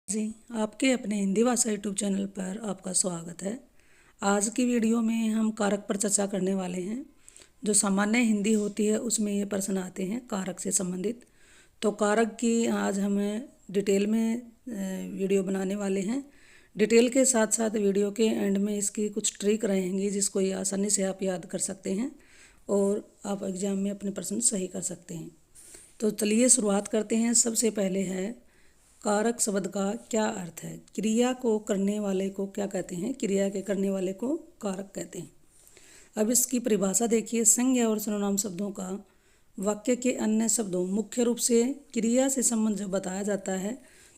जी, आपके अपने हिंदी भाषा यूट्यूब चैनल पर आपका स्वागत है। आज की वीडियो में हम कारक पर चर्चा करने वाले हैं। जो सामान्य हिंदी होती है उसमें ये प्रश्न आते हैं कारक से संबंधित। तो कारक की आज हम डिटेल में वीडियो बनाने वाले हैं। डिटेल के साथ साथ वीडियो के एंड में इसकी कुछ ट्रिक रहेंगी जिसको ये आसानी से आप याद कर सकते हैं और आप एग्ज़ाम में अपने प्रश्न सही कर सकते हैं। तो चलिए शुरुआत करते हैं। सबसे पहले है कारक शब्द का क्या अर्थ है। क्रिया को करने वाले को क्या कहते हैं? क्रिया के करने वाले को कारक कहते हैं। अब इसकी परिभाषा देखिए। संज्ञा और सर्वनाम शब्दों का वाक्य के अन्य शब्दों मुख्य रूप से क्रिया से संबंध जब बताया जाता है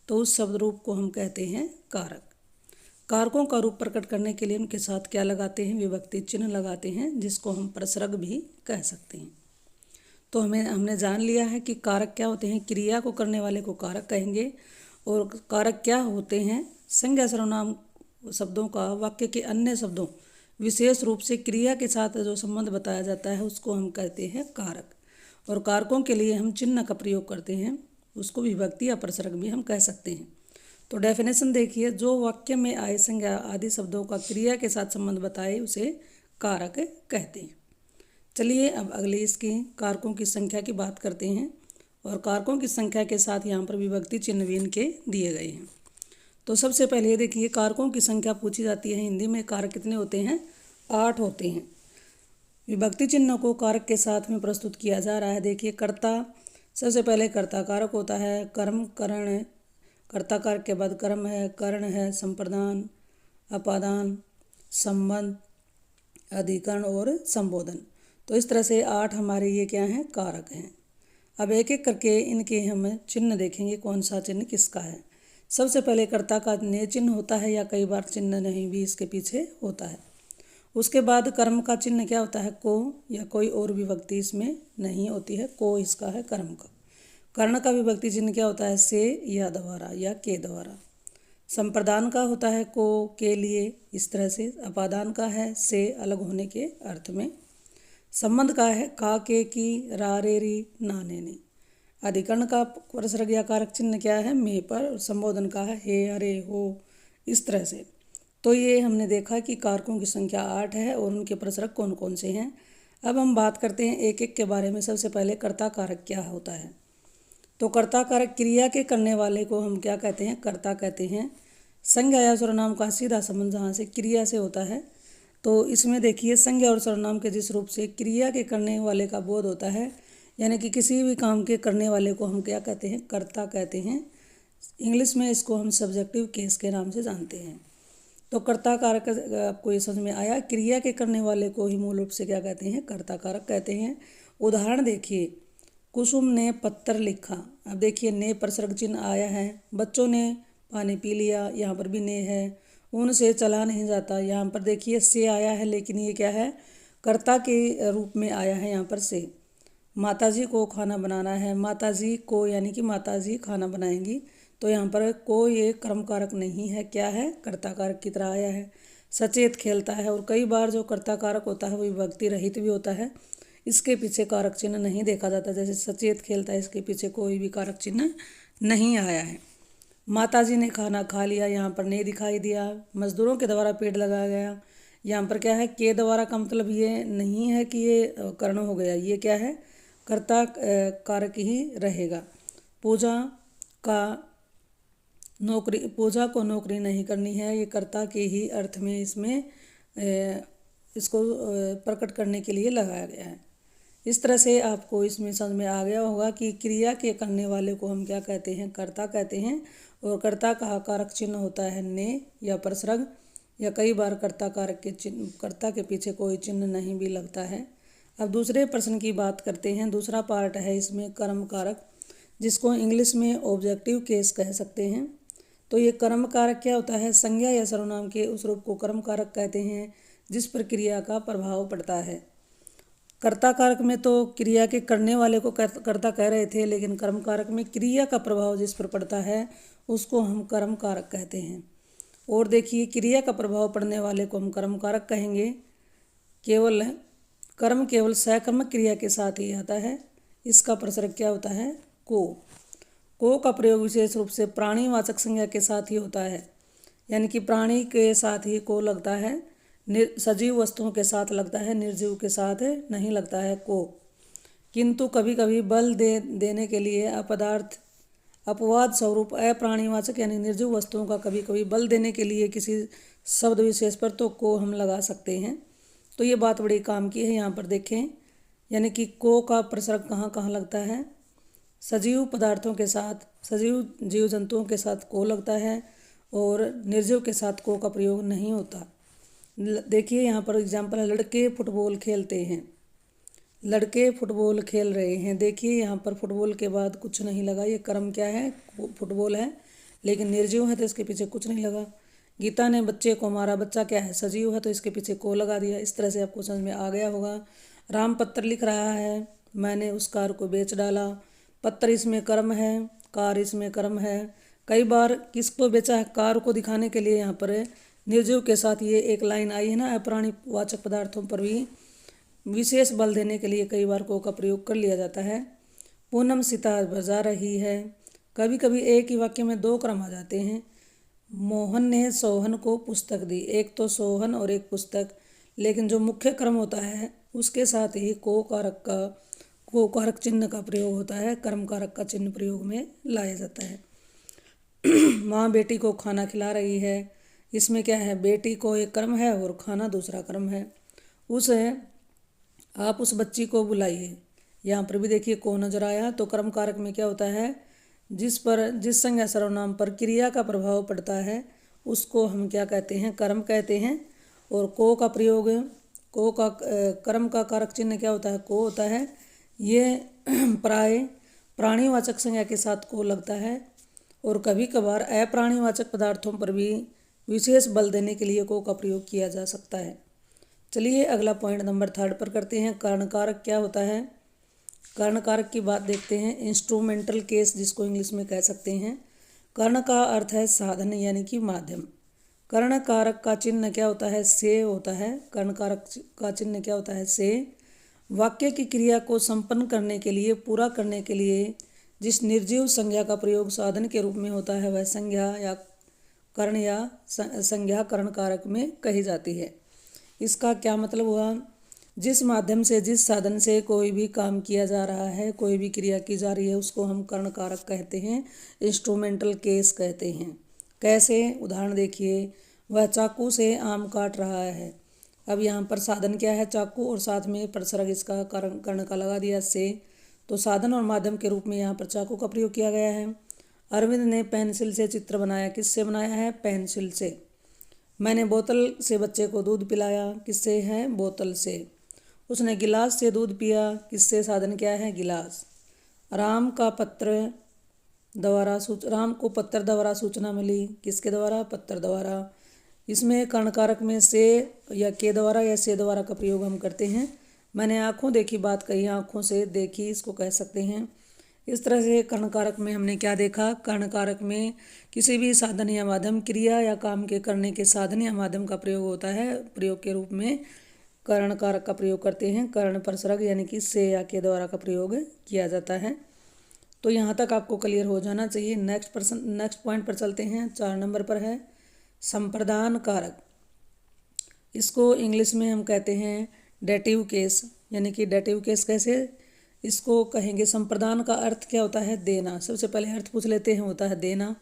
तो उस शब्द रूप को हम कहते हैं कारक। कारकों का रूप प्रकट करने के लिए उनके साथ क्या लगाते हैं? विभक्ति चिन्ह लगाते हैं जिसको हम प्रसर्ग भी कह सकते हैं। तो हमने जान लिया है कि कारक क्या होते हैं। क्रिया को करने वाले को कारक कहेंगे। और कारक क्या होते हैं? संज्ञा सर्वनाम शब्दों का वाक्य के अन्य शब्दों विशेष रूप से क्रिया के साथ जो संबंध बताया जाता है उसको हम कहते हैं कारक। और कारकों के लिए हम चिन्ह का प्रयोग करते हैं, उसको विभक्ति या प्रसर्ग भी हम कह सकते हैं। तो डेफिनेशन देखिए। जो वाक्य में आए संज्ञा आदि शब्दों का क्रिया के साथ संबंध बताए उसे कारक कहते हैं। चलिए अब अगले इसकी कारकों की संख्या की बात करते हैं। और कारकों की संख्या के साथ यहाँ पर विभक्ति चिन्ह भी इनके दिए गए हैं। तो सबसे पहले ये देखिए, कारकों की संख्या पूछी जाती है हिंदी में। कारक कितने होते हैं? 8 होते हैं। विभक्ति चिन्ह को कारक के साथ में प्रस्तुत किया जा रहा है। देखिए, कर्ता, सबसे पहले कर्ता कारक होता है। कर्म, करण, कर्ता कारक के बाद कर्म है, कर्ण है, संप्रदान, अपादान, संबंध, अधिकरण और संबोधन। तो इस तरह से 8 हमारे ये क्या हैं? कारक हैं। अब एक एक करके इनके हम चिन्ह देखेंगे, कौन सा चिन्ह किसका है। सबसे पहले कर्ता का ने चिन्ह होता है या कई बार चिन्ह नहीं भी इसके पीछे होता है। उसके बाद कर्म का चिन्ह क्या होता है? को, या कोई और विभक्ति इसमें नहीं होती है। को इसका है कर्म का। कर्ण का विभक्ति चिन्ह क्या होता है? से या द्वारा या के द्वारा। संप्रदान का होता है को के लिए, इस तरह से। अपादान का है से अलग होने के अर्थ में। संबंध का है का के की, रा रे री, ना ने नी। अधिकरण का प्रसर्ग या कारक चिन्ह क्या है? में पर। और संबोधन का है हे, अरे, हो, इस तरह से। तो ये हमने देखा कि कारकों की संख्या 8 है और उनके प्रसर्ग कौन कौन से हैं। अब हम बात करते हैं एक एक के बारे में। सबसे पहले कर्ता कारक क्या होता है। तो कर्ता कारक क्रिया के करने वाले को हम क्या कहते हैं? कर्ता कहते हैं। संज्ञा या सर्वनाम का सीधा संबंध जहाँ से क्रिया से होता है। तो इसमें देखिए, संज्ञा और सर्वनाम के जिस रूप से क्रिया के करने वाले का बोध होता है, यानी कि किसी भी काम के करने वाले को हम क्या कहते हैं? कर्ता कहते हैं। इंग्लिश में इसको हम सब्जेक्टिव केस के नाम से जानते हैं। तो कर्ता कारक आपको ये समझ में आया। क्रिया के करने वाले को ही मूल रूप से क्या कहते हैं? कर्ता कारक कहते हैं। उदाहरण देखिए, कुसुम ने पत्थर लिखा। अब देखिए, ने प्रसर्ग चिन्ह आया है। बच्चों ने पानी पी लिया, यहाँ पर भी ने है। उनसे चला नहीं जाता, यहाँ पर देखिए से आया है, लेकिन ये क्या है? कर्ता के रूप में आया है यहाँ पर से। माताजी को खाना बनाना है। माताजी को यानी कि माताजी खाना बनाएंगी। तो यहाँ पर को ये कर्म कारक नहीं है, क्या है? कर्ता कारक की तरह आया है। सचेत खेलता है। और कई बार जो कर्ता कारक होता है वो विभक्ति रहित भी होता है, इसके पीछे कारक चिन्ह नहीं देखा जाता। जैसे सचेत खेलता है, इसके पीछे कोई भी कारक चिन्ह नहीं आया है। माताजी ने खाना खा लिया, यहाँ पर ने दिखाई दिया। मजदूरों के द्वारा पेड़ लगाया गया, यहाँ पर क्या है? के द्वारा का मतलब ये नहीं है कि ये कर्ण हो गया, ये क्या है? कर्ता कारक ही रहेगा। पूजा का नौकरी, पूजा को नौकरी नहीं करनी है, ये कर्ता के ही अर्थ में इसमें इसको प्रकट करने के लिए लगाया गया है। इस तरह से आपको इसमें समझ में आ गया होगा कि क्रिया के करने वाले को हम क्या कहते हैं? कर्ता कहते हैं। और कर्ता का कारक चिन्ह होता है ने या प्रसर्ग, या कई बार कर्ता कारक के चिन्ह, कर्ता के पीछे कोई चिन्ह नहीं भी लगता है। अब दूसरे प्रश्न की बात करते हैं। दूसरा पार्ट है इसमें कर्म कारक, जिसको इंग्लिश में ऑब्जेक्टिव केस कह सकते हैं। तो ये कर्म कारक क्या होता है? संज्ञा या सर्वनाम के उस रूप को कर्म कारक कहते हैं जिस पर क्रिया का प्रभाव पड़ता है। कर्ता कारक में तो क्रिया के करने वाले को कर्ता कह रहे थे, लेकिन कर्म कारक में क्रिया का प्रभाव जिस पर पड़ता है उसको हम कर्म कारक कहते हैं। और देखिए, क्रिया का प्रभाव पड़ने वाले को हम कर्म कारक कहेंगे। केवल कर्म केवल सकर्मक क्रिया के साथ ही आता है। इसका प्रसर्ग क्या होता है? को। को का प्रयोग विशेष रूप से प्राणीवाचक संज्ञा के साथ ही होता है, यानी कि प्राणी के साथ ही को लगता है, सजीव वस्तुओं के साथ लगता है, निर्जीव के साथ नहीं लगता है को। किंतु कभी कभी बल देने के लिए अपवाद स्वरूप अप्राणीवाचक यानी निर्जीव वस्तुओं का कभी कभी बल देने के लिए किसी शब्द विशेष पर तो को हम लगा सकते हैं। तो ये बात बड़ी काम की है। यहाँ पर देखें, यानी कि को का प्रसर्ग कहाँ कहाँ लगता है। सजीव पदार्थों के साथ, सजीव जीव जंतुओं के साथ को लगता है और निर्जीव के साथ को का प्रयोग नहीं होता। देखिए यहाँ पर एग्जाम्पल है, लड़के फुटबॉल खेलते हैं। लड़के फुटबॉल खेल रहे हैं। देखिए यहाँ पर फुटबॉल के बाद कुछ नहीं लगा, ये कर्म क्या है, फुटबॉल है, लेकिन निर्जीव है तो इसके पीछे कुछ नहीं लगा। गीता ने बच्चे को मारा, बच्चा क्या है, सजीव है तो इसके पीछे को लगा दिया। इस तरह से आपको समझ में आ गया होगा। राम पत्र लिख रहा है, मैंने उस कार को बेच डाला। पत्र इसमें कर्म है, कार इसमें कर्म है। कई बार किसको बेचा है, कार को दिखाने के लिए यहाँ पर निर्जीव के साथ ये एक लाइन आई है ना, अप्राणीवाचक पदार्थों पर भी विशेष बल देने के लिए कई बार को का प्रयोग कर लिया जाता है। पूनम सीता बजा रही है। कभी कभी एक ही वाक्य में दो क्रम आ जाते हैं। मोहन ने सोहन को पुस्तक दी। एक तो सोहन और एक पुस्तक, लेकिन जो मुख्य क्रम होता है उसके साथ ही को कारक चिन्ह का प्रयोग होता है, कर्म कारक का चिन्ह प्रयोग में लाया जाता है। माँ बेटी को खाना खिला रही है। इसमें क्या है, बेटी को एक कर्म है और खाना दूसरा कर्म है। आप उस बच्ची को बुलाइए। यहाँ पर भी देखिए को नजर आया। तो कर्म कारक में क्या होता है, जिस संज्ञा सर्वनाम पर क्रिया का प्रभाव पड़ता है उसको हम क्या कहते हैं, कर्म कहते हैं। और को का प्रयोग, को का कर्म का कारक चिन्ह क्या होता है, को होता है। ये प्राय प्राणीवाचक संज्ञा के साथ को लगता है और कभी कभार अप्राणीवाचक पदार्थों पर भी विशेष बल देने के लिए को का प्रयोग किया जा सकता है। चलिए अगला पॉइंट नंबर 3 पर करते हैं। कर्ण कारक क्या होता है। कर्ण कारक की बात देखते हैं। इंस्ट्रूमेंटल केस जिसको इंग्लिश में कह सकते हैं। कर्ण का अर्थ है साधन यानी कि माध्यम। कर्ण कारक का चिन्ह क्या होता है, से होता है। कर्ण कारक का चिन्ह क्या होता है, से। वाक्य की क्रिया को संपन्न करने के लिए, पूरा करने के लिए जिस निर्जीव संज्ञा का प्रयोग साधन के रूप में होता है वह संज्ञा या कर्ण या संज्ञा कर्ण कारक में कही जाती है। इसका क्या मतलब हुआ, जिस माध्यम से, जिस साधन से कोई भी काम किया जा रहा है, कोई भी क्रिया की जा रही है, उसको हम कर्ण कारक कहते हैं, इंस्ट्रूमेंटल केस कहते हैं। कैसे, उदाहरण देखिए, वह चाकू से आम काट रहा है। अब यहाँ पर साधन क्या है, चाकू, और साथ में प्रसर्ग इसका कर्ण का लगा दिया से। तो साधन और माध्यम के रूप में यहाँ पर चाकू का प्रयोग किया गया है। अरविंद ने पेंसिल से चित्र बनाया। किससे बनाया है, पेंसिल से। मैंने बोतल से बच्चे को दूध पिलाया। किससे है, बोतल से। उसने गिलास से दूध पिया। किससे, साधन क्या है, गिलास। राम को पत्र द्वारा सूचना मिली। किसके द्वारा, पत्र द्वारा। इसमें कर्ण कारक में से या के द्वारा या से द्वारा का प्रयोग हम करते हैं। मैंने आँखों देखी बात कही, आँखों से देखी इसको कह सकते हैं। इस तरह से कर्ण कारक में हमने क्या देखा, कर्ण कारक में किसी भी साधन या माध्यम, क्रिया या काम के करने के साधन या माध्यम का प्रयोग होता है। प्रयोग के रूप में कर्ण कारक का प्रयोग करते हैं। कर्ण प्रसर्ग यानी कि से या के द्वारा का प्रयोग किया जाता है। तो यहाँ तक आपको क्लियर हो जाना चाहिए। नेक्स्ट पॉइंट पर चलते हैं। 4 नंबर पर है संप्रदान कारक। इसको इंग्लिश में हम कहते हैं डेटिव केस, यानी कि डेटिव केस कैसे इसको कहेंगे। संप्रदान का अर्थ क्या होता है, देना। सबसे पहले अर्थ पूछ लेते हैं, होता है देना।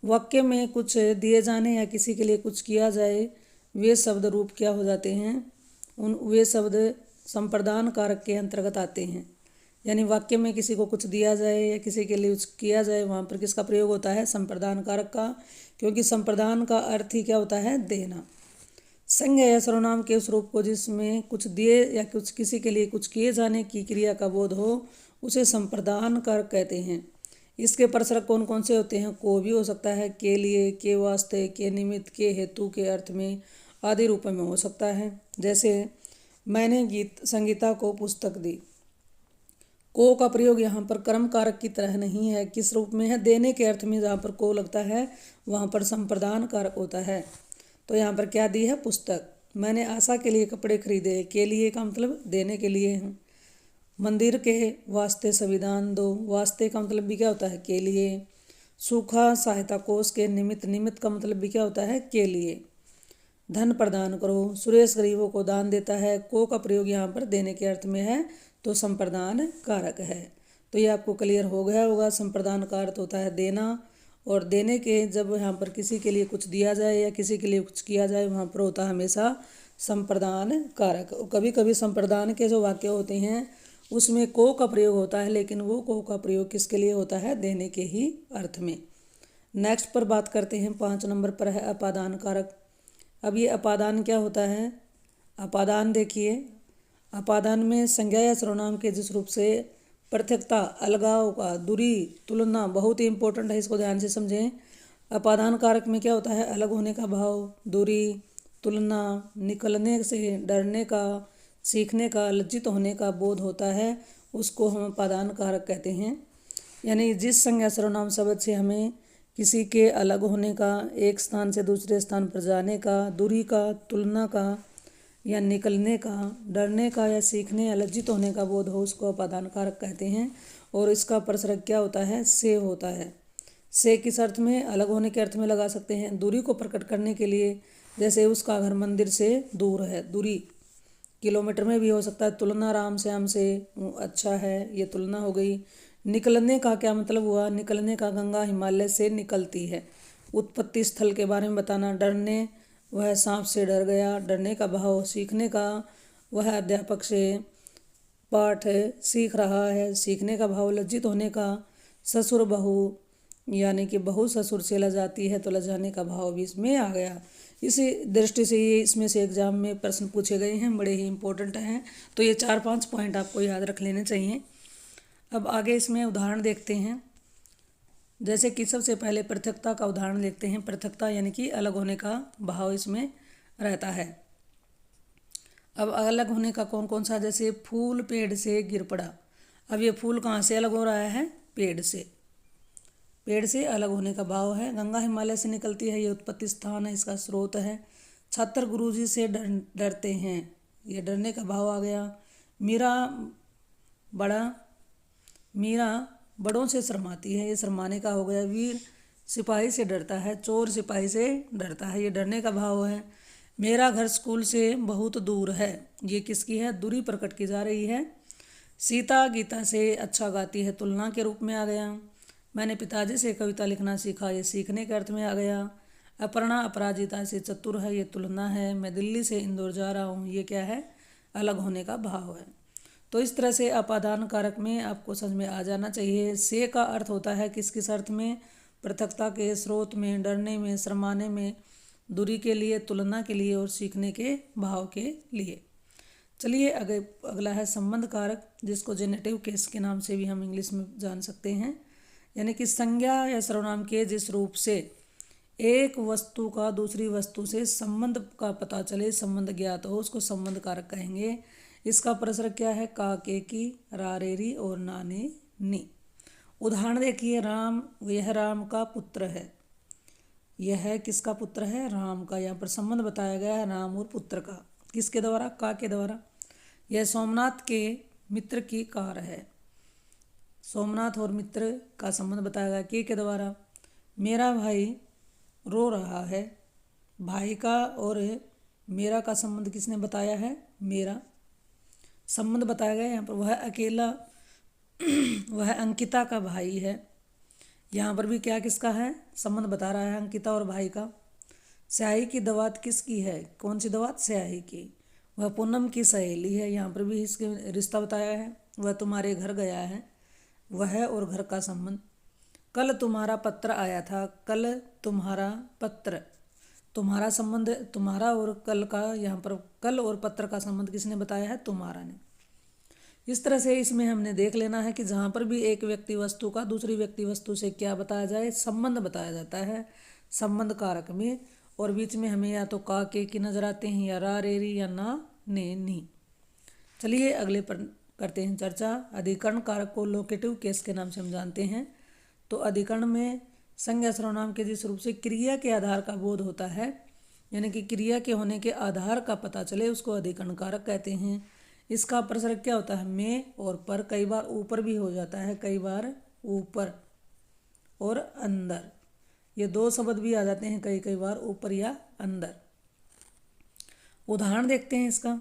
वाक्य में कुछ दिए जाने या किसी के लिए कुछ किया जाए, वे शब्द रूप क्या हो जाते हैं, वे शब्द संप्रदान कारक के अंतर्गत आते हैं। यानी वाक्य में किसी को कुछ दिया जाए या किसी के लिए कुछ किया जाए, वहाँ पर किसका प्रयोग होता है, संप्रदान कारक का। क्योंकि संप्रदान का अर्थ ही क्या होता है, देना। संज्ञा या सर्वनाम के उस रूप को जिसमें कुछ दिए या कुछ किसी के लिए कुछ किए जाने की क्रिया का बोध हो, उसे संप्रदान कारक कहते हैं। इसके प्रसर्ग कौन कौन से होते हैं, को भी हो सकता है, के लिए, के वास्ते, के निमित्त, के हेतु, के अर्थ में आदि रूप में हो सकता है। जैसे मैंने संगीता को पुस्तक दी। को का प्रयोग यहाँ पर कर्म कारक की तरह नहीं है। किस रूप में है, देने के अर्थ में। जहाँ पर को लगता है वहाँ पर संप्रदान कारक होता है। तो यहाँ पर क्या दी है, पुस्तक। मैंने आशा के लिए कपड़े खरीदे। के लिए का मतलब देने के लिए है। मंदिर के वास्ते संविधान दो। वास्ते का मतलब भी क्या होता है? के लिए। सूखा सहायता कोष के निमित्त। निमित्त का मतलब भी क्या होता है? के लिए। धन प्रदान करो। सुरेश गरीबों को दान देता है। को का प्रयोग यहाँ पर देने के अर्थ में है, तो संप्रदान कारक है। तो ये आपको क्लियर हो गया होगा। संप्रदान का अर्थ होता है देना, और देने के जब यहाँ पर किसी के लिए कुछ दिया जाए या किसी के लिए कुछ किया जाए, वहाँ पर होता है हमेशा संप्रदान कारक। कभी कभी संप्रदान के जो वाक्य होते हैं उसमें को का प्रयोग होता है, लेकिन वो को का प्रयोग किसके लिए होता है? देने के ही अर्थ में। नेक्स्ट पर बात करते हैं, 5 नंबर पर है अपादान कारक। अब ये अपादान क्या होता है? अपादान देखिए, अपादान में संज्ञा या सर्वनाम के जिस रूप से पृथकता, अलगाव का, दूरी, तुलना बहुत ही इंपॉर्टेंट है, इसको ध्यान से समझें। अपादान कारक में क्या होता है? अलग होने का भाव, दूरी, तुलना, निकलने से, डरने का, सीखने का, लज्जित होने का बोध होता है, उसको हम अपादान कारक कहते हैं। यानी जिस संज्ञा सर्वनाम शब्द से हमें किसी के अलग होने का, एक स्थान से दूसरे स्थान पर जाने का, दूरी का, तुलना का या निकलने का, डरने का या सीखने या लज्जित होने का बोध हो, उसको अपादान कारक कहते हैं। और इसका प्रसर्ग क्या होता है? से होता है। से किस अर्थ में? अलग होने के अर्थ में लगा सकते हैं। दूरी को प्रकट करने के लिए, जैसे उसका घर मंदिर से दूर है, दूरी किलोमीटर में भी हो सकता है। तुलना राम श्याम से अच्छा है, ये तुलना हो गई। निकलने का क्या मतलब हुआ? निकलने का गंगा हिमालय से निकलती है। उत्पत्ति स्थल के बारे में बताना। डरने, वह सांप से डर गया, डरने का भाव। सीखने का, वह अध्यापक से पाठ सीख रहा है, सीखने का भाव। लज्जित होने का, ससुर बहू, यानी कि बहू ससुर से लजाती है, तो लजाने का भाव भी इसमें आ गया। इसी दृष्टि से ये इसमें से एग्जाम में प्रश्न पूछे गए हैं, बड़े ही इंपॉर्टेंट हैं। तो ये 4-5 पॉइंट आपको याद रख लेने चाहिए। अब आगे इसमें उदाहरण देखते हैं। जैसे कि सबसे पहले पृथकता का उदाहरण देखते हैं। पृथकता यानी कि अलग होने का भाव इसमें रहता है। अब अलग होने का कौन कौन सा? जैसे फूल पेड़ से गिर पड़ा। अब ये फूल कहाँ से अलग हो रहा है? पेड़ से। पेड़ से अलग होने का भाव है। गंगा हिमालय से निकलती है, ये उत्पत्ति स्थान है, इसका स्रोत है। छात्र गुरुजी से डरते हैं, ये डरने का भाव आ गया। मीरा बड़ों से शर्माती है, ये शर्माने का हो गया। वीर सिपाही से डरता है, चोर सिपाही से डरता है, ये डरने का भाव है। मेरा घर स्कूल से बहुत दूर है, ये किसकी है? दूरी प्रकट की जा रही है। सीता गीता से अच्छा गाती है, तुलना के रूप में आ गया। मैंने पिताजी से कविता लिखना सीखा, ये सीखने के अर्थ में आ गया। अपर्णा अपराजिता से चतुर है, ये तुलना है। मैं दिल्ली से इंदौर जा रहा हूँ, ये क्या है? अलग होने का भाव है। तो इस तरह से अपादान कारक में आपको समझ में आ जाना चाहिए। से का अर्थ होता है किस किस अर्थ में? पृथकता के, स्रोत में, डरने में, शर्माने में, दूरी के लिए, तुलना के लिए और सीखने के भाव के लिए। चलिए अगला है संबंध कारक, जिसको जेनेटिव केस के नाम से भी हम इंग्लिश में जान सकते हैं। यानी कि संज्ञा या सर्वनाम के जिस रूप से एक वस्तु का दूसरी वस्तु से संबंध का पता चले, संबंध ज्ञात हो, उसको संबंध कारक कहेंगे। इसका प्रसर्ग क्या है? का, के की, रा, रे, री और ना, ने, नी। उदाहरण देखिए, राम, यह राम का पुत्र है। यह किसका पुत्र है? राम का। यहाँ पर संबंध बताया गया है राम और पुत्र का। किसके द्वारा? का के द्वारा। यह सोमनाथ के मित्र की कार है। सोमनाथ और मित्र का संबंध बताया गया के द्वारा। मेरा भाई रो रहा है। भाई का और मेरा का संबंध किसने बताया है? मेरा। संबंध बताया गया यहाँ पर। वह अकेला वह अंकिता का भाई है। यहाँ पर भी क्या किसका है? संबंध बता रहा है अंकिता और भाई का। स्याही की दवात किसकी है? कौन सी दवात? स्याही की। वह पूनम की सहेली है। यहाँ पर भी इसके रिश्ता बताया है। वह तुम्हारे घर गया है। वह और घर का संबंध। कल तुम्हारा पत्र आया था। कल तुम्हारा पत्र, तुम्हारा संबंध, तुम्हारा और कल का, यहाँ पर कल और पत्र का संबंध किसने बताया है? तुम्हारा ने। इस तरह से इसमें हमने देख लेना है कि जहाँ पर भी एक व्यक्ति वस्तु का दूसरी व्यक्ति वस्तु से क्या बताया जाए? संबंध बताया जाता है संबंध कारक में। और बीच में हमें या तो का, के की नजर आते हैं, या रा, रे, री, या ना, ने, नी। चलिए अगले पर करते हैं चर्चा। अधिकरण कारक को लोकेटिव केस के नाम से हम जानते हैं। तो अधिकरण में संज्ञा सर्वनाम के जिस रूप से क्रिया के आधार का बोध होता है, यानी कि क्रिया के होने के आधार का पता चले, उसको अधिकरण कारक कहते हैं। इसका प्रसर्ग क्या होता है, में और पर। कई बार ऊपर भी हो जाता है, कई बार ऊपर और अंदर, ये दो शब्द भी आ जाते हैं कई कई बार, ऊपर या अंदर। उदाहरण देखते हैं इसका।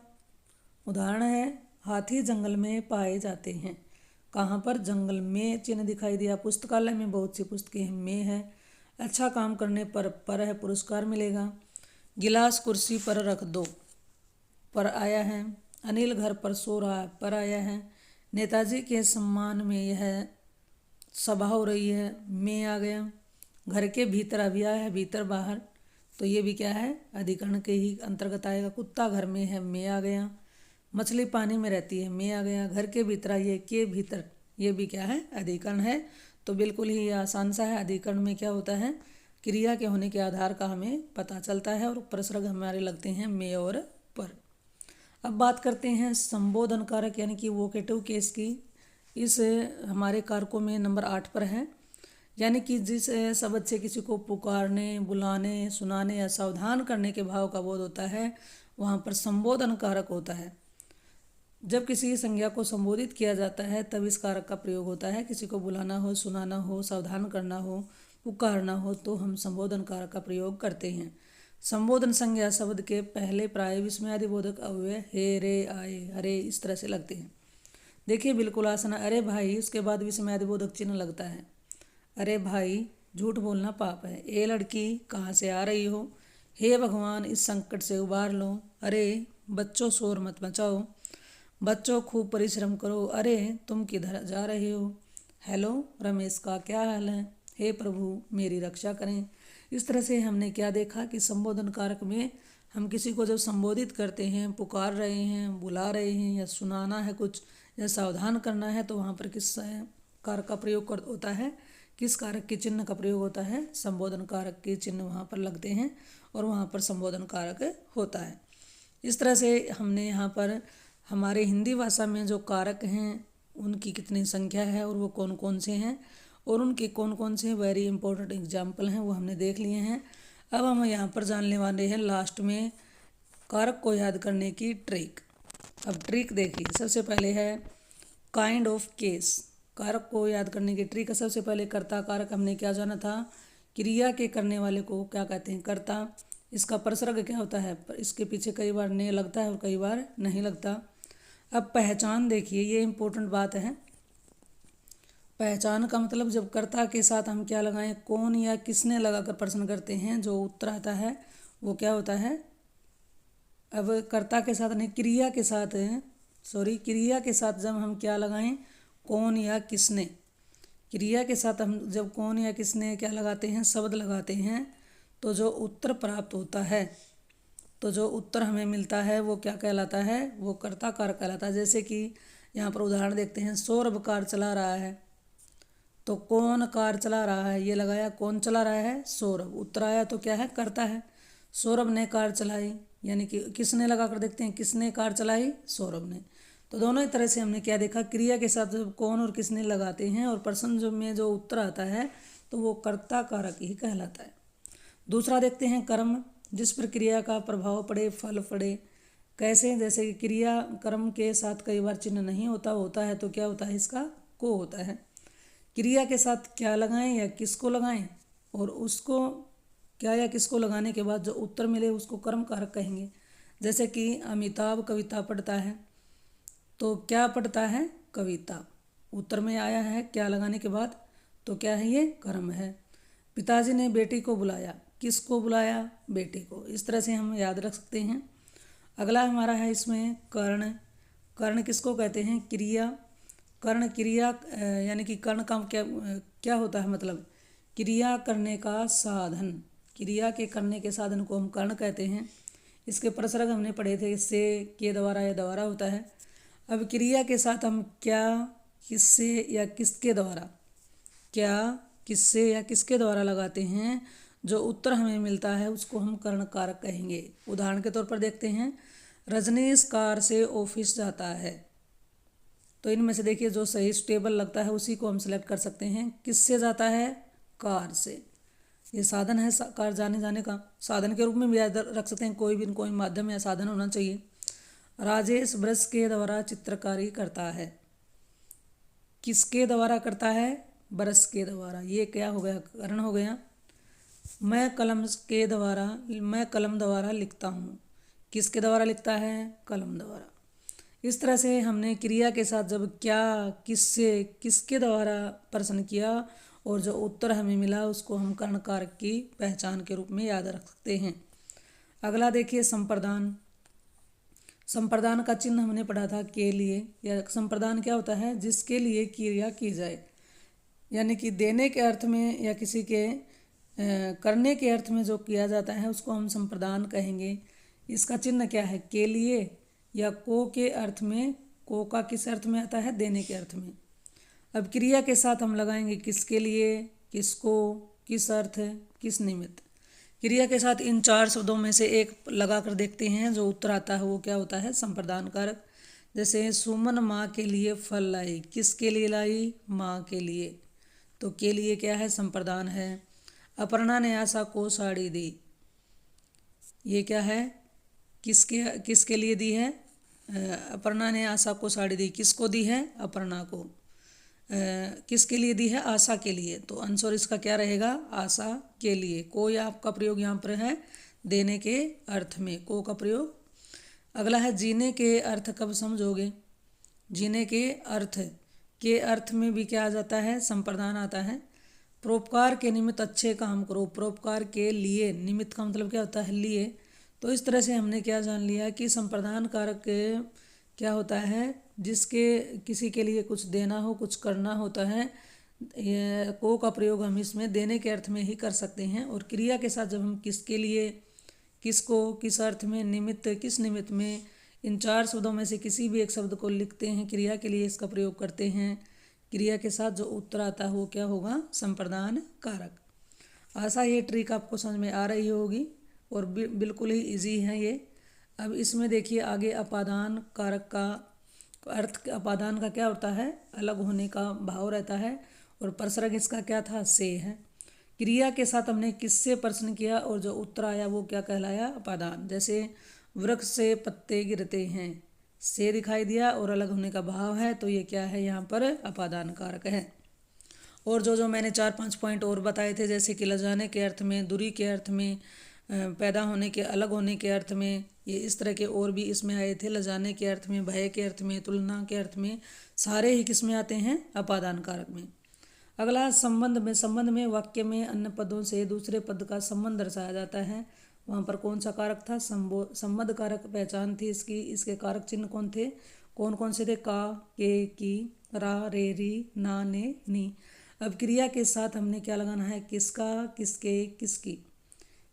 उदाहरण है, हाथी जंगल में पाए जाते हैं। कहाँ पर, जंगल में चिन्ह दिखाई दिया। पुस्तकालय में बहुत सी पुस्तकें में है। अच्छा काम करने पर है, पुरस्कार मिलेगा। गिलास कुर्सी पर रख दो, पर आया है। अनिल घर पर सो रहा है, पर आया है। नेताजी के सम्मान में यह सभा हो रही है, में आ गया। घर के भीतर अभी आया है, भीतर बाहर, तो ये भी क्या है, अधिकरण के ही अंतर्गत आएगा। कुत्ता घर में है, में आ गया। मछली पानी में रहती है, में आ गया। घर के भीतर आइए, के भीतर, ये भी क्या है, अधिकरण है। तो बिल्कुल ही आसान सा है। अधिकरण में क्या होता है, क्रिया के होने के आधार का हमें पता चलता है, और प्रसर्ग हमारे लगते हैं में और पर। अब बात करते हैं संबोधन कारक यानी कि वोकेटिव केस की। इस हमारे कारकों में नंबर 8 पर है, यानी कि जिस शब्द से किसी को पुकारने, बुलाने, सुनाने या सावधान करने के भाव का बोध होता है, वहाँ पर संबोधन कारक होता है। जब किसी संज्ञा को संबोधित किया जाता है तब इस कारक का प्रयोग होता है। किसी को बुलाना हो, सुनाना हो, सावधान करना हो, पुकारना हो, तो हम संबोधन कारक का प्रयोग करते हैं। संबोधन संज्ञा शब्द के पहले प्राय विस्मयादिबोधक अव्यय हे, रे, आए, हरे इस तरह से लगते हैं। देखिए बिल्कुल आसान, अरे भाई, उसके बाद विस्मयादिबोधक चिन्ह लगता है। अरे भाई, झूठ बोलना पाप है। ए लड़की, कहाँ से आ रही हो। हे भगवान, इस संकट से उबार लो। अरे बच्चों, शोर मत मचाओ। बच्चों, खूब परिश्रम करो। अरे तुम किधर जा रहे हो। हेलो रमेश का क्या हाल है। हे प्रभु, मेरी रक्षा करें। इस तरह से हमने क्या देखा कि संबोधन कारक में हम किसी को जब संबोधित करते हैं, पुकार रहे हैं, बुला रहे हैं, या सुनाना है कुछ, या सावधान करना है, तो वहाँ पर किस कारक का प्रयोग होता है, किस कारक के चिन्ह का प्रयोग होता है, संबोधन कारक के चिन्ह वहाँ पर लगते हैं, और वहाँ पर संबोधन कारक होता है। इस तरह से हमने यहाँ पर हमारे हिंदी भाषा में जो कारक हैं उनकी कितनी संख्या है और वो कौन कौन से हैं, और उनके कौन कौन से वेरी इंपॉर्टेंट एग्जाम्पल हैं, वो हमने देख लिए हैं। अब हम यहाँ पर जानने वाले हैं लास्ट में कारक को याद करने की ट्रिक। अब ट्रिक देखिए, सबसे पहले है काइंड ऑफ केस। कारक को याद करने की ट्रिक है। सबसे पहले कर्ता कारक हमने क्या जाना था, क्रिया के करने वाले को क्या कहते हैं, कर्ता। इसका प्रसर्ग क्या होता है, इसके पीछे कई बार ने लगता है और कई बार नहीं लगता। अब पहचान देखिए, ये इम्पोर्टेंट बात है। पहचान का मतलब जब कर्ता के साथ हम क्या लगाएं, कौन या किसने लगाकर प्रश्न करते हैं, जो उत्तर आता है वो क्या होता है। अब कर्ता के साथ नहीं, क्रिया के साथ, क्रिया के साथ जब हम क्या लगाएं, कौन या किसने। क्रिया के साथ हम जब कौन या किसने क्या लगाते हैं, शब्द लगाते हैं, तो जो उत्तर प्राप्त होता है, तो जो उत्तर हमें मिलता है वो क्या कहलाता है, वो कर्ता कारक कहलाता है। जैसे कि यहाँ पर उदाहरण देखते हैं, सौरभ कार चला रहा है, तो कौन कार चला रहा है, ये लगाया, कौन चला रहा है, सौरभ। उत्तर आया तो क्या है, कर्ता है। सौरभ ने कार चलाई, यानी कि किसने लगा कर देखते हैं, किसने कार चलाई, सौरभ ने। तो दोनों ही तरह से हमने क्या देखा, क्रिया के साथ जब कौन और किसने लगाते हैं और प्रश्न जो में जो उत्तर आता है तो वो कर्ता कारक ही कहलाता है। दूसरा देखते हैं कर्म, जिस पर क्रिया का प्रभाव पड़े, फल पड़े। कैसे, जैसे कि क्रिया कर्म के साथ कई बार चिन्ह नहीं होता है तो क्या होता है, इसका को होता है। क्रिया के साथ क्या लगाएं या किसको लगाएं, और उसको क्या या किसको लगाने के बाद जो उत्तर मिले उसको कर्म कारक कहेंगे। जैसे कि अमिताभ कविता पढ़ता है, तो क्या पढ़ता है, कविता। उत्तर में आया है क्या लगाने के बाद, तो क्या है, ये कर्म है। पिताजी ने बेटी को बुलाया, किसको बुलाया, बेटी को। इस तरह से हम याद रख सकते हैं। अगला हमारा है इसमें कर्ण। कर्ण किसको कहते हैं, क्रिया। कर्ण क्रिया यानी कि कर्ण का क्या होता है, मतलब क्रिया करने का साधन। क्रिया के करने के साधन को हम कर्ण कहते हैं। इसके प्रसर्ग हमने पढ़े थे, से, के द्वारा या द्वारा होता है। अब क्रिया के साथ हम क्या, किससे या किसके द्वारा, क्या, किससे या किसके द्वारा लगाते हैं, जो उत्तर हमें मिलता है उसको हम कर्ण कारक कहेंगे। उदाहरण के तौर पर देखते हैं, रजनीश कार से ऑफिस जाता है। तो इनमें से देखिए जो सही स्टेबल लगता है उसी को हम सेलेक्ट कर सकते हैं। किससे जाता है, कार से। ये साधन है कार जाने का, साधन के रूप में भी याद रख सकते हैं। कोई भी कोई माध्यम या साधन होना चाहिए। राजेश ब्रश के द्वारा चित्रकारी करता है। किसके द्वारा करता है? ब्रश के द्वारा। ये क्या हो गया? करण हो गया। मैं कलम द्वारा लिखता हूँ। किसके द्वारा लिखता है? कलम द्वारा। इस तरह से हमने क्रिया के साथ जब क्या, किससे, किसके द्वारा प्रश्न किया और जो उत्तर हमें मिला उसको हम कर्ण कारक की पहचान के रूप में याद रख सकते हैं। अगला देखिए संप्रदान। संप्रदान का चिन्ह हमने पढ़ा था के लिए। या संप्रदान क्या होता है? जिसके लिए क्रिया की जाए, यानी कि देने के अर्थ में या किसी के करने के अर्थ में जो किया जाता है उसको हम संप्रदान कहेंगे। इसका चिन्ह क्या है? के लिए या को के अर्थ में। को का किस अर्थ में आता है? देने के अर्थ में। अब क्रिया के साथ हम लगाएंगे किसके लिए, किसको, किस अर्थ, किस निमित्त। क्रिया के साथ इन 4 शब्दों में से एक लगा कर देखते हैं, जो उत्तर आता है वो क्या होता है? संप्रदान कारक। जैसे सुमन माँ के लिए फल लाई। किसके लिए लाई? माँ के लिए। तो के लिए क्या है? संप्रदान है। अपर्णा ने आशा को साड़ी दी। ये क्या है? किसके लिए दी है? अपर्णा ने आशा को साड़ी दी। किसको दी है? अपर्णा को। किसके लिए दी है? आशा के लिए। तो आंसर इसका क्या रहेगा? आशा के लिए। को या आपका प्रयोग यहाँ पर है देने के अर्थ में, को का प्रयोग। अगला है जीने के अर्थ कब समझोगे। जीने के अर्थ में भी क्या आ जाता है? संप्रदान आता है। परोपकार के निमित्त अच्छे काम करो। परोपकार के लिए, निमित्त का मतलब क्या होता है? लिए। तो इस तरह से हमने क्या जान लिया कि संप्रदान कारक क्या होता है? जिसके किसी के लिए कुछ देना हो, कुछ करना होता है। को का प्रयोग हम इसमें देने के अर्थ में ही कर सकते हैं। और क्रिया के साथ जब हम किसके लिए, किसको, किस अर्थ में, निमित्त, किस निमित्त में, इन 4 शब्दों में से किसी भी एक शब्द को लिखते हैं, क्रिया के लिए इसका प्रयोग करते हैं। क्रिया के साथ जो उत्तर आता है वो क्या होगा? संप्रदान कारक। आशा ये ट्रिक आपको समझ में आ रही होगी और बिल्कुल ही इजी है ये। अब इसमें देखिए आगे अपादान कारक का अर्थ। अपादान का क्या होता है? अलग होने का भाव रहता है। और परसरग इसका क्या था? से है। क्रिया के साथ हमने किससे प्रश्न किया और जो उत्तर आया वो क्या कहलाया? अपादान। जैसे वृक्ष से पत्ते गिरते हैं, से दिखाई दिया और अलग होने का भाव है, तो ये क्या है? यहाँ पर अपादान कारक है। और जो मैंने 4-5 पॉइंट और बताए थे, जैसे कि लजाने के अर्थ में, दूरी के अर्थ में, पैदा होने के, अलग होने के अर्थ में, ये इस तरह के और भी इसमें आए थे। लजाने के अर्थ में, भय के अर्थ में, तुलना के अर्थ में, सारे ही किस में आते हैं? अपादान कारक में। अगला संबंध में। संबंध में वाक्य में अन्य पदों से दूसरे पद का संबंध दर्शाया जाता है। वहाँ पर कौन सा कारक था? संबंध कारक पहचान थी इसकी। इसके कारक चिन्ह कौन थे? कौन कौन से थे? का, के, की, रा, रे, री, ना, ने, नी। अब क्रिया के साथ हमने क्या लगाना है? किसका, किसके, किसकी।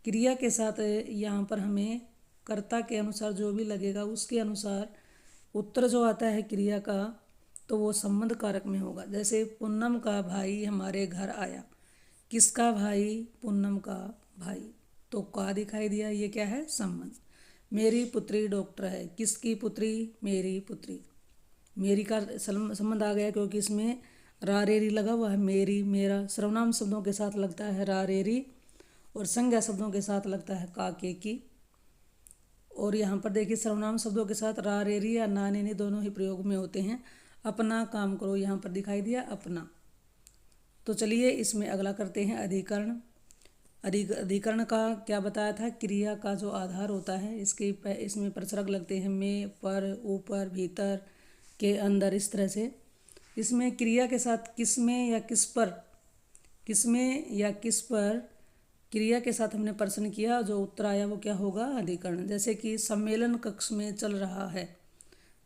क्रिया के साथ यहाँ पर हमें कर्ता के अनुसार जो भी लगेगा उसके अनुसार उत्तर जो आता है क्रिया का, तो वो संबंध कारक में होगा। जैसे पूनम का भाई हमारे घर आया। किसका भाई? पूनम का भाई। तो का दिखाई दिया, ये क्या है? संबंध। मेरी पुत्री डॉक्टर है। किसकी पुत्री? मेरी पुत्री। मेरी का संबंध आ गया क्योंकि इसमें रा रे री लगा हुआ है। मेरी, मेरा सर्वनाम शब्दों के साथ लगता है रा रे री और संज्ञा शब्दों के साथ लगता है का, के, की। और यहाँ पर देखिए सर्वनाम शब्दों के साथ रा रे री या ना, ने, नी दोनों ही प्रयोग में होते हैं। अपना काम करो, यहाँ पर दिखाई दिया अपना। तो चलिए इसमें अगला करते हैं अधिकरण। अधिकरण का क्या बताया था? क्रिया का जो आधार होता है इसमें परसरग लगते हैं में, पर, ऊपर, भीतर, के, अंदर, इस तरह से। इसमें क्रिया के साथ किसमें या किस पर, किसमें या किस पर क्रिया के साथ हमने प्रश्न किया, जो उत्तर आया वो क्या होगा? अधिकरण। जैसे कि सम्मेलन कक्ष में चल रहा है।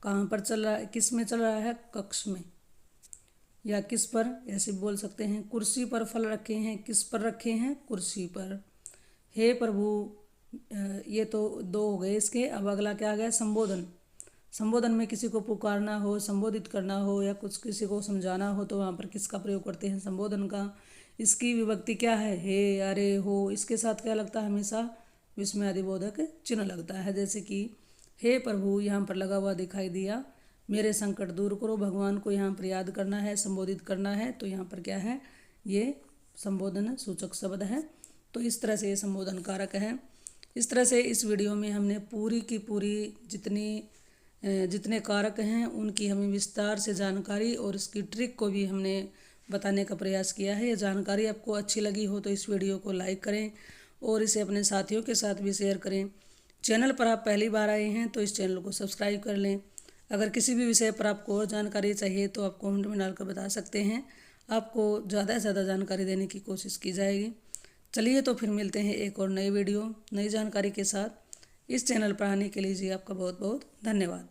कहाँ पर चल रहा है? किस में चल रहा है? कक्ष में। या किस पर, ऐसे बोल सकते हैं। कुर्सी पर फल रखे हैं। किस पर रखे हैं? कुर्सी पर। हे प्रभु, ये तो 2 हो गए इसके। अब अगला क्या आ गया? संबोधन। संबोधन में किसी को पुकारना हो, संबोधित करना हो या कुछ किसी को समझाना हो तो वहाँ पर किसका प्रयोग करते हैं? संबोधन का। इसकी विभक्ति क्या है? हे, अरे, हो। इसके साथ क्या लगता है? हमेशा विस्मयादिबोधक चिन्ह लगता है। जैसे कि हे प्रभु यहाँ पर लगा हुआ दिखाई दिया। मेरे संकट दूर करो, भगवान को यहाँ पर याद करना है, संबोधित करना है, तो यहाँ पर क्या है? ये संबोधन सूचक शब्द है। तो इस तरह से ये संबोधन कारक है। इस तरह से इस वीडियो में हमने पूरी की पूरी जितनी जितने कारक हैं उनकी हमें विस्तार से जानकारी और इसकी ट्रिक को भी हमने बताने का प्रयास किया है। ये जानकारी आपको अच्छी लगी हो तो इस वीडियो को लाइक करें और इसे अपने साथियों के साथ भी शेयर करें। चैनल पर आप पहली बार आए हैं तो इस चैनल को सब्सक्राइब कर लें। अगर किसी भी विषय पर आपको और जानकारी चाहिए तो आप कमेंट में डालकर बता सकते हैं। आपको ज़्यादा से ज़्यादा जानकारी देने की कोशिश की जाएगी। चलिए तो फिर मिलते हैं एक और नई वीडियो नई जानकारी के साथ। इस चैनल पर आने के लिए जी आपका बहुत बहुत धन्यवाद।